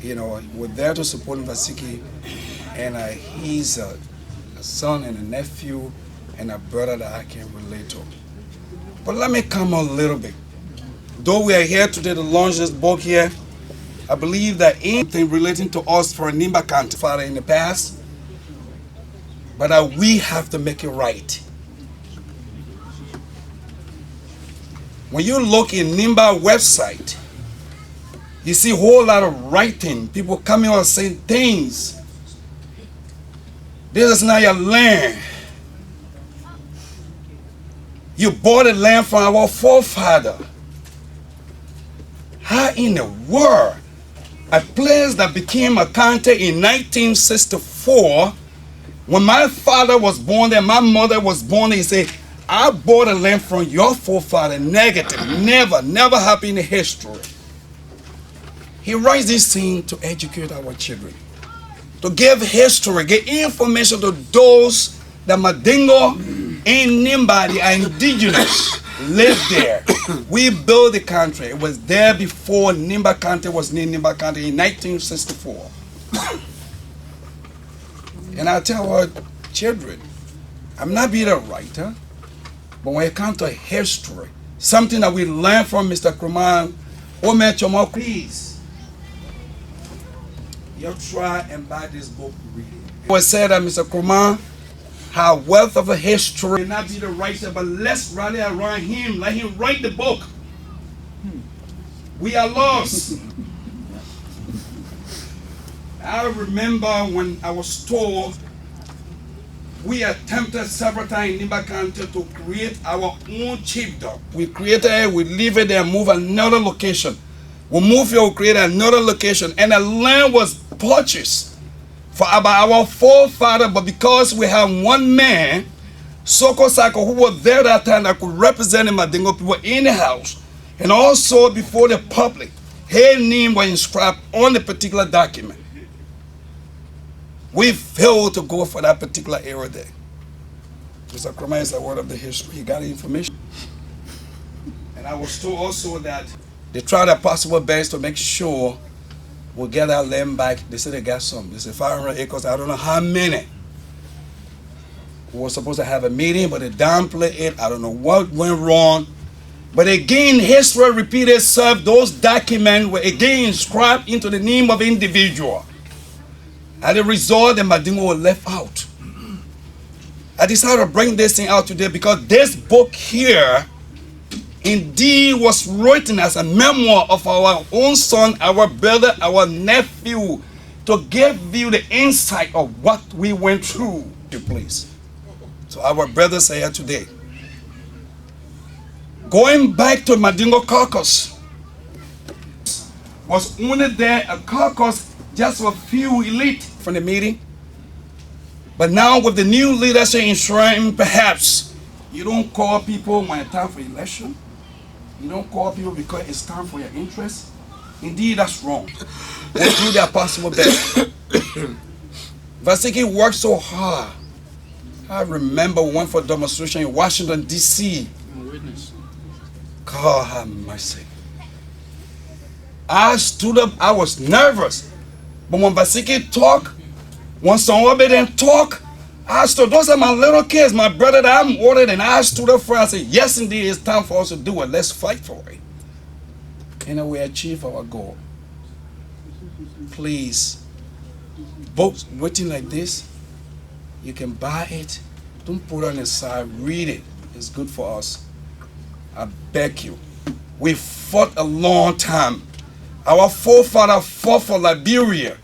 we're there to support Nvasekie, and he's a son and a nephew and a brother that I can relate to. But let me come a little bit. Though we are here today to launch this book here, I believe that anything relating to us for Nvasekie, Father, in the past, but that we have to make it right. When you look in Nimba website, you see a whole lot of writing, people coming out saying things. This is not your land. You bought the land from our forefather. How in the world, a place that became a county in 1964, when my father was born there, my mother was born there, he said, I bought the land from your forefather. Negative. Never happened in history. He writes this thing to educate our children, to give history, give information to those that Madingo and Nimba, the indigenous, lived there. We built the country. It was there before Nimba County was named Nimba County in 1964. And I tell our children, I'm not being a writer, but when it comes to history, something that we learned from Mr. Konneh, please, you try and buy this book, read it. It was said that Mr. Konneh had wealth of a history, may not be the writer, but let's rally around him, let him write the book. We are lost. I remember when I was told we attempted several times in Nimba County to create our own chiefdom. We created it, we leave it there, move another location. We move here, we create another location, and the land was purchased for about our forefather, but because we have one man, Soko Sako, who was there that time that could represent the Madingo people in the house, and also before the public, his name was inscribed on the particular document. We failed to go for that particular area there. Mr. Konneh is a word of the history. He got the information. And I was told also that they tried their possible best to make sure we'll get our land back. They said they got some. They said 500 acres. I don't know how many. We were supposed to have a meeting, but they downplayed it. I don't know what went wrong. But again, history repeated itself. Those documents were again inscribed into the name of individual. As a result, the Madingo were left out. I decided to bring this thing out today because this book here indeed was written as a memoir of our own son, our brother, our nephew, to give you the insight of what we went through. Please. So our brothers are here today. Going back to Madingo caucus, was only there a caucus just a few elite from the meeting. But now with the new leadership ensuring, perhaps you don't call people when it's time for election. You don't call people because it's time for your interest. Indeed, that's wrong. They do their possible best. Nvasekie worked so hard. I remember we went for a demonstration in Washington, D.C. God have mercy. I stood up, I was nervous. But when Nvasekie talk, when someone didn't talk, I stood, those are my little kids, my brother that I'm older than. I stood up for and said, yes, indeed, it's time for us to do it. Let's fight for it. And then we achieve our goal. Please, books written like this, you can buy it. Don't put it on the side, read it. It's good for us. I beg you. We fought a long time. Our forefather fought for Liberia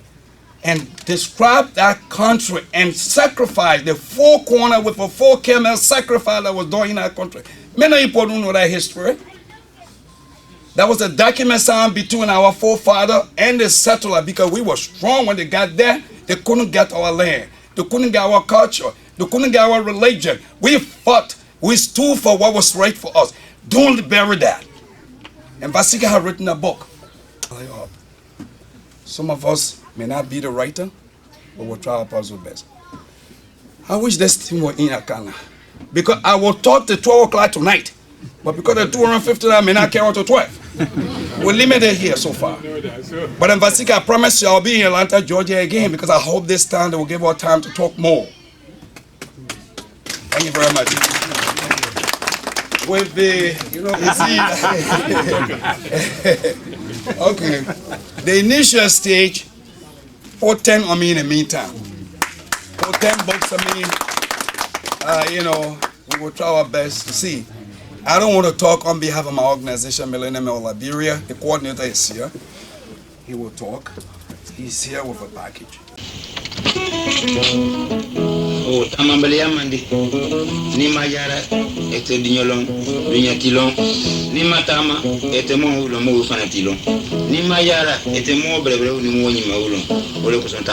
and described that country and sacrificed the four corners with a 4 camel sacrifice that was done in that country. Many people don't know that history. That was a document signed between our forefather and the settler because we were strong when they got there. They couldn't get our land. They couldn't get our culture. They couldn't get our religion. We fought. We stood for what was right for us. Don't bury that. And Nvasekie had written a book. Some of us may not be the writer, but we'll try our possible best. I wish this thing were in Akana. Because I will talk to 12 o'clock tonight. But because the 250, I may not carry on to 12. We're limited here so far. But Nvasekie, I promise you I'll be in Atlanta, Georgia again because I hope this time they will give us time to talk more. Thank you very much. With the, okay, the initial stage, 10 on me in the meantime. 10 books, we will try our best to see. I don't want to talk on behalf of my organization, Millennium of Liberia. The coordinator is here. He will talk. He's here with a package. Oh, tamambalia mandi. Ni mayara ete dinyolon, dinyatilon. Ni matama ete mo ulo mo fanatilon. Ni mayara ete mo brebre ni mo nyima ulo. Ole kusanta